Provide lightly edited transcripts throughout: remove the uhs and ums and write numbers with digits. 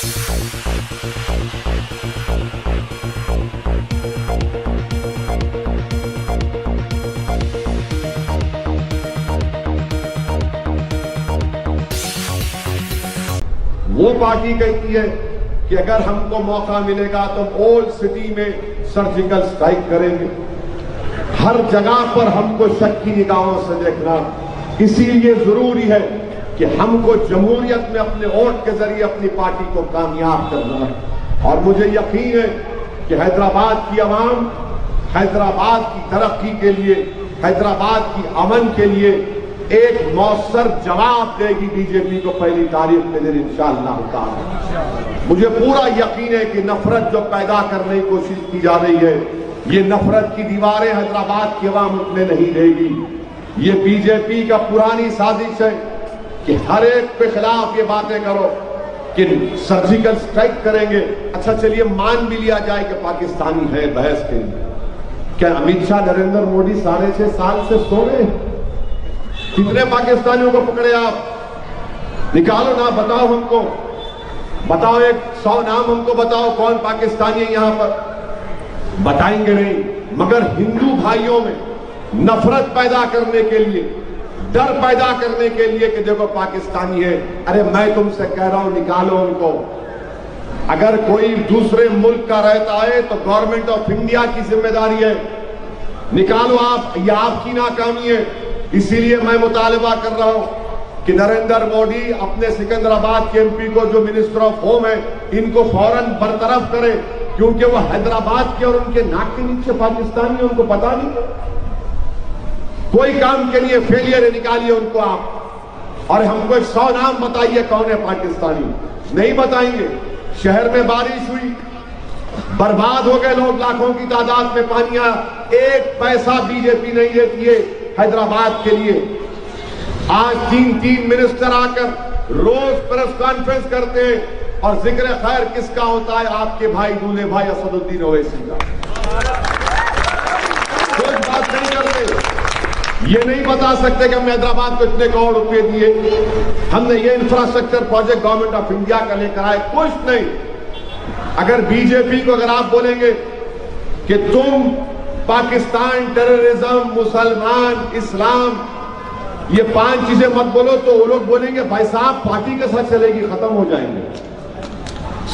वो पार्टी कहती है कि अगर हमको मौका मिलेगा तो ओल्ड सिटी में सर्जिकल स्ट्राइक करेंगे। हर जगह पर हमको शक की निगाहों से देखना, इसीलिए जरूरी है कि हमको जमहूरियत में अपने वोट के जरिए अपनी पार्टी को कामयाब करना है। और मुझे यकीन है कि हैदराबाद की अवाम हैदराबाद की तरक्की के लिए, हैदराबाद की अमन के लिए एक मौसर जवाब देगी बीजेपी को पहली तारीख के दिन इंशाअल्लाह ताला। मुझे पूरा यकीन है कि नफरत जो पैदा करने की कोशिश की जा रही है, ये नफरत की दीवारें हैदराबाद की अवाम उठने नहीं देगी। ये बीजेपी का पुरानी साजिश है कि हर एक के खिलाफ ये बातें करो कि सर्जिकल स्ट्राइक करेंगे। अच्छा चलिए मान भी लिया जाए कि पाकिस्तानी है बहस के लिए, क्या अमित शाह नरेंद्र मोदी 6.5 साल से सो रहे? कितने पाकिस्तानियों को पकड़े आप? निकालो ना, बताओ हमको, बताओ 100 नाम हमको बताओ, कौन पाकिस्तानी है यहां पर? बताएंगे नहीं। मगर हिंदू भाइयों में नफरत पैदा करने के लिए, डर पैदा करने के लिए कि देखो पाकिस्तानी है, अरे मैं तुमसे कह रहा हूं निकालो उनको। अगर कोई दूसरे मुल्क का रहता है तो गवर्नमेंट ऑफ इंडिया की जिम्मेदारी है, निकालो आप, ये आपकी नाकामी है। इसीलिए मैं मुतालबा कर रहा हूं कि नरेंद्र मोदी अपने सिकंदराबाद के एमपी को जो मिनिस्टर ऑफ होम है, इनको फौरन बरतरफ करे, क्योंकि वो हैदराबाद के और उनके नाक के नीचे पाकिस्तानी है, उनको पता नहीं, कोई काम के लिए फेलियर है, निकालिए उनको आप। और हमको 100 नाम बताइए कौन है पाकिस्तानी, नहीं बताएंगे। शहर में बारिश हुई, बर्बाद हो गए लोग, लाखों की तादाद में पानी आया, 1 पैसा बीजेपी नहीं देती है हैदराबाद के लिए। आज 3 मिनिस्टर आकर रोज प्रेस कॉन्फ्रेंस करते हैं और जिक्र खैर किसका होता है? आपके भाई दूल्हे भाई असदुद्दीन ओवैसी का। कोई बात नहीं करते, ये नहीं बता सकते कि हमने हैदराबाद को इतने करोड़ रुपए दिए, हमने ये infrastructure project government of India का लेकर आए, कुछ नहीं। अगर बीजेपी को अगर आप बोलेंगे कि तुम पाकिस्तान, टेररिज्म, मुसलमान, इस्लाम, ये 5 चीजें मत बोलो, तो वो लोग बोलेंगे भाई साहब पार्टी के साथ चलेगी, खत्म हो जाएंगे।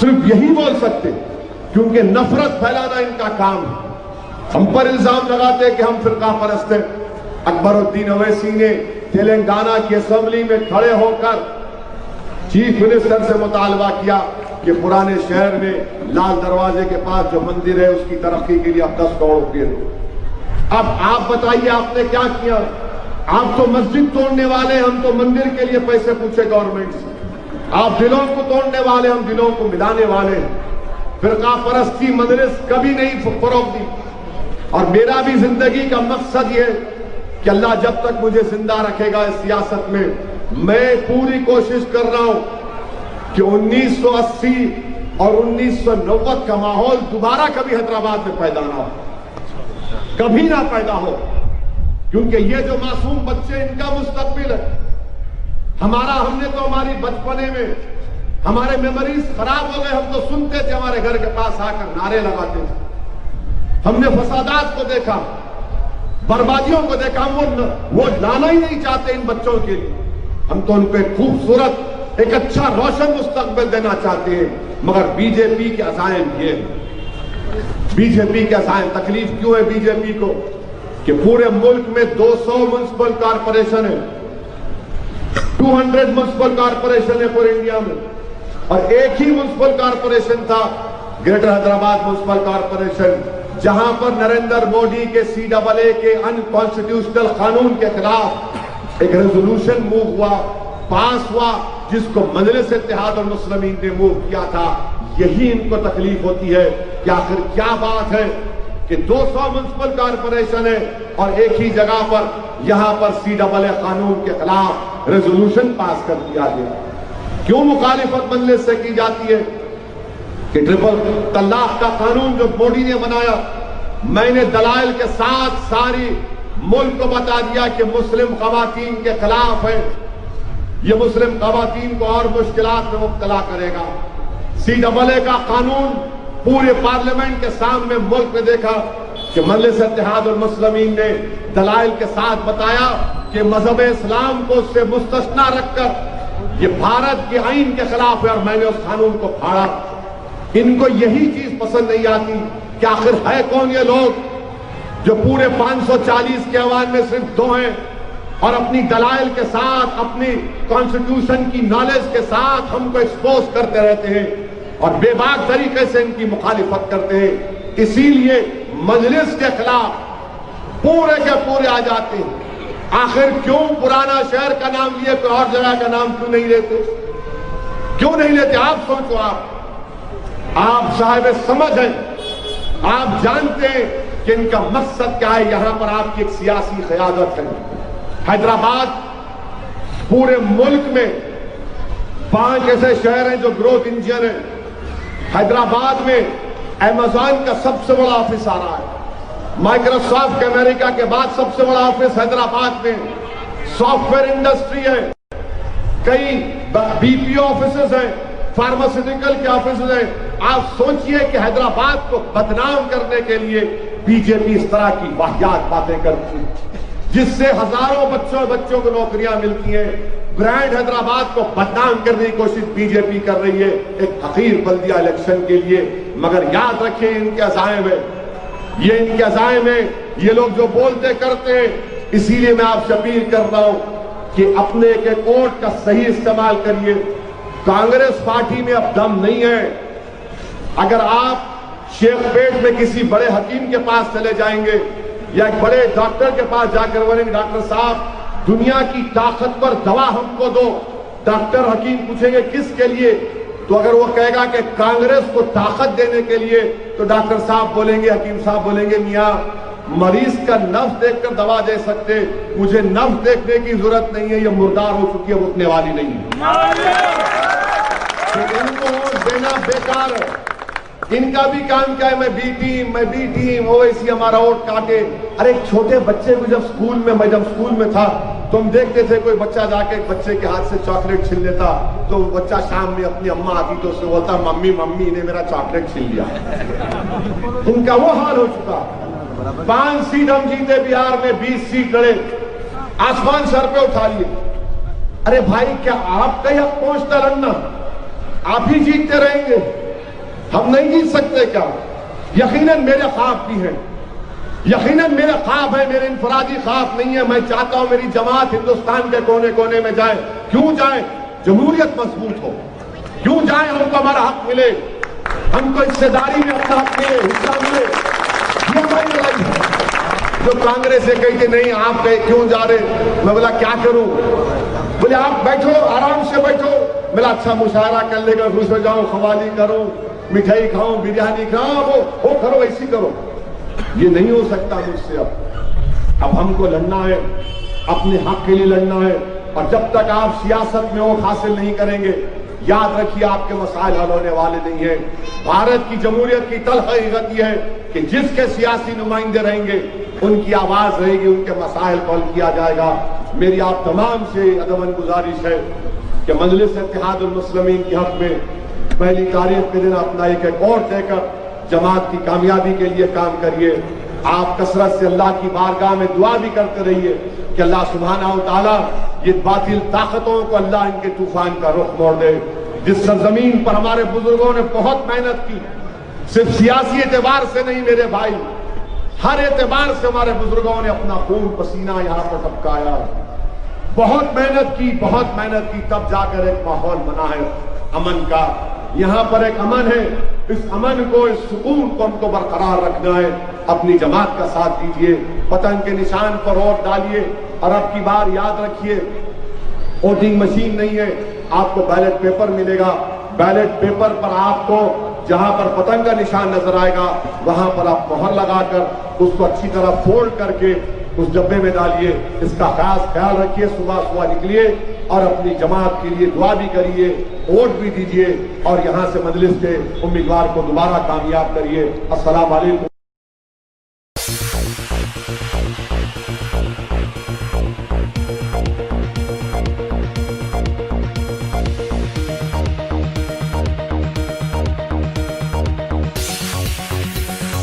सिर्फ यही बोल सकते, क्योंकि नफरत फैलाना इनका काम है। हम पर इल्जाम लगाते कि हम फिरका परस्त हैं। अकबरुद्दीन ओवैसी ने तेलंगाना की असेंबली में खड़े होकर चीफ मिनिस्टर से मुतालबा किया कि पुराने शहर में लाल दरवाजे के पास जो मंदिर है उसकी तरक्की के लिए आप 10 करोड़ रुपये दो। अब आप बताइए आपने क्या किया? आप तो मस्जिद तोड़ने वाले, हम तो मंदिर के लिए पैसे पूछे गवर्नमेंट से। आप दिलों को तोड़ने वाले, हम दिलों को मिलाने वाले। फिरका परस्ती मदरस कभी नहीं फरोग दी। और मेरा भी जिंदगी का मकसद ये कि अल्लाह जब तक मुझे जिंदा रखेगा इस सियासत में, मैं पूरी कोशिश कर रहा हूं कि 1980 और 1990 का माहौल दोबारा कभी हैदराबाद में पैदा ना हो, कभी ना पैदा हो। क्योंकि ये जो मासूम बच्चे, इनका मुस्तकबिल है। हमने तो हमारी बचपने में हमारे मेमोरीज खराब हो गए। हम तो सुनते थे, हमारे घर के पास आकर नारे लगाते थे। हमने फसादात को देखा, बर्बादियों को देखा। वो लाना ही नहीं चाहते इन बच्चों के लिए। हम तो उनको एक खूबसूरत, एक अच्छा रोशन मुस्तकबिल देना चाहते हैं। मगर बीजेपी के अज़ाइम ये, बीजेपी के अज़ाइम, तकलीफ क्यों है बीजेपी को कि पूरे मुल्क में 200 म्युनिसिपल कॉरपोरेशन है, 200 म्युनिसिपल कॉरपोरेशन है पूरे इंडिया में, और एक ही म्युनिसिपल कॉरपोरेशन था ग्रेटर हैदराबाद म्युनिसिपल कॉरपोरेशन, जहां पर नरेंद्र मोदी के CAA के अनकॉन्स्टिट्यूशनल कानून के खिलाफ एक रेजोल्यूशन मूव हुआ, पास हुआ, जिसको मजलिस इत्तेहाद और मुस्लिमीन ने मूव किया था। यही इनको तकलीफ होती है कि आखिर क्या बात है कि 200 म्युनिसिपल कॉरपोरेशन है और एक ही जगह पर यहां पर CAA कानून के खिलाफ रेजोल्यूशन पास कर दिया गया। क्यों मुखालिफत मजलिस से की जाती है कि ट्रिपल तलाक का कानून जो मोदी ने बनाया, मैंने दलाइल के साथ सारी मुल्क को बता दिया कि मुस्लिम खवातीन के खिलाफ है, ये मुस्लिम खवातीन को और मुश्किलात में मुब्तला करेगा। CAA का कानून पूरे पार्लियामेंट के सामने मुल्क में देखा कि मजलिस इत्तेहादुल मुस्लिमीन ने दलाइल के साथ बताया कि मजहब इस्लाम को उससे मुस्तस्ना रखकर ये भारत के आईन के खिलाफ है और मैंने उस कानून को फाड़ा। इनको यही चीज पसंद नहीं आती कि आखिर है कौन ये लोग जो पूरे 540 के अवान में सिर्फ 2 हैं और अपनी दलाइल के साथ, अपनी कॉन्स्टिट्यूशन की नॉलेज के साथ हमको एक्सपोज करते रहते हैं और बेबाक तरीके से इनकी मुखालिफत करते हैं। इसीलिए मजलिस के खिलाफ पूरे के पूरे आ जाते हैं। आखिर क्यों पुराना शहर का नाम लिए, कोई और जगह का नाम क्यों नहीं लेते? क्यों नहीं लेते? आप सोचो। आप साहिब समझ हैं, आप जानते हैं कि इनका मकसद क्या है। यहां पर आपकी एक सियासी क़यादत है। हैदराबाद पूरे मुल्क में 5 ऐसे शहर हैं जो ग्रोथ इंजन है। हैदराबाद में अमेज़न का सबसे बड़ा ऑफिस आ रहा है। माइक्रोसॉफ्ट अमेरिका के बाद सबसे बड़ा ऑफिस हैदराबाद में। सॉफ्टवेयर इंडस्ट्री है, कई BPO ऑफिसेज हैं, फार्मास्यूटिकल के ऑफिसेज हैं। आप सोचिए कि हैदराबाद को बदनाम करने के लिए बीजेपी इस तरह की वाहियात बातें करती है, जिससे हजारों बच्चों को नौकरियां मिलती हैं। ब्रांड हैदराबाद को बदनाम करने की कोशिश बीजेपी कर रही है एक हकीर बल्दिया इलेक्शन के लिए। मगर याद रखिए, इनके अज़ाइम है, ये इनके अज़ाइम है, ये लोग जो बोलते करते हैं। इसीलिए मैं आपसे अपील कर रहा हूं कि अपने एक वोट का सही इस्तेमाल करिए। कांग्रेस पार्टी में अब दम नहीं है। अगर आप शेखपेट में किसी बड़े हकीम के पास चले जाएंगे या एक बड़े डॉक्टर के पास जाकर बोलेंगे, डॉक्टर साहब दुनिया की ताकतवर दवा हमको दो, डॉक्टर हकीम पूछेंगे किसके लिए, तो अगर वो कहेगा कि कांग्रेस को ताकत देने के लिए, तो डॉक्टर साहब बोलेंगे, हकीम साहब बोलेंगे, मियां मरीज का नफ्स देखकर दवा दे सकते, मुझे नफ्स देखने की जरूरत नहीं है, ये मुर्दार हो चुकी है, वो उठने वाली नहीं है। तो इनको देना बेकार है। इनका भी काम क्या है, मैं बी टीम वो ऐसी हमारा वोट काटे। अरे एक छोटे बच्चे को जब स्कूल में था तो हम देखते थे कोई बच्चा जाके एक बच्चे के हाथ से चॉकलेट छीन लेता, तो बच्चा शाम में अपनी अम्मा आती तो उससे बोलता, मम्मी ने मेरा चॉकलेट छीन लिया। इनका वो हाल हो चुका। 5 सीट हम जीते बिहार में, 20 सीट लड़े, आसमान सर पे उठा लिए। अरे भाई क्या आपका ही हक पहुंचता लड़ना? आप ही जीतते रहेंगे, हम नहीं जीत सकते क्या? यकीनन मेरे ख्वाब भी हैं, यकीनन मेरे ख्वाब है, मेरे इनफरादी ख्वाब नहीं है। मैं चाहता हूं मेरी जमात हिंदुस्तान के कोने कोने में जाए। क्यों जाए? जमहूरियत मजबूत हो। क्यों जाए? हमको हमारा हक मिले, हमको हिस्सेदारी में अपना हक मिले, हिस्सा मिले। ये हमारी लड़ाई है। जो कांग्रेस से कही थी नहीं आप क्यों जा रहे, मैं बोला क्या करूं? बोले आप बैठो, आराम से बैठो। बोला अच्छा मुशायरा कर लेगा, खुश हो जाऊं, खवाली करूं, मिठाई खाऊं, बिरयानी खाऊं, वो करो, ऐसी करो। ये नहीं हो सकता मुझसे। अब हमको लड़ना है, अपने हक के लिए लड़ना है। और जब तक आप सियासत में वोट हासिल नहीं करेंगे, याद रखिए आपके मसाइल हल होने वाले नहीं है। भारत की जमहूरियत की तल्ख हकीकत यह है कि जिसके सियासी नुमाइंदे रहेंगे उनकी आवाज रहेगी, उनके मसाइल को हल किया जाएगा। मेरी आप तमाम से अदबन गुजारिश है कि मजलिस इत्तेहादुल मुस्लिमीन के हक में पहली तारीख के दिन अपना एक वोट देकर जमात की कामयाबी के लिए काम करिए। आप कसरत से अल्लाह की बारगाह में दुआ भी करते रहिए कि अल्लाह सुब्हानहू तआला ये बातिल ताकतों को अल्लाह इनके तूफान का रुख मोड़ दे। जिस सरजमीन पर हमारे बुजुर्गों ने बहुत मेहनत की, सिर्फ सियासी एतबार से नहीं मेरे भाई, हर एतबार से हमारे बुजुर्गों ने अपना खून पसीना यहाँ पर टपकाया, बहुत मेहनत की, तब जाकर एक माहौल बना है अमन का। यहाँ पर एक अमन है, इस अमन को, इस सुकून को हमको बरकरार रखना है। अपनी जमात का साथ दीजिए, पतंग के निशान पर वोट डालिए। और अब की बार याद रखिए, वोटिंग मशीन नहीं है, आपको बैलेट पेपर मिलेगा। बैलेट पेपर पर आपको जहां पर पतंग का निशान नजर आएगा वहां पर आप मोहर लगाकर उसको अच्छी तरह फोल्ड करके उस डब्बे में डालिए। इसका खास ख्याल रखिए। सुबह निकलिए और अपनी जमात के लिए दुआ भी करिए, वोट भी दीजिए और यहां से मजलिस के उम्मीदवार को दोबारा कामयाब करिए। अस्सलाम वालेकुम।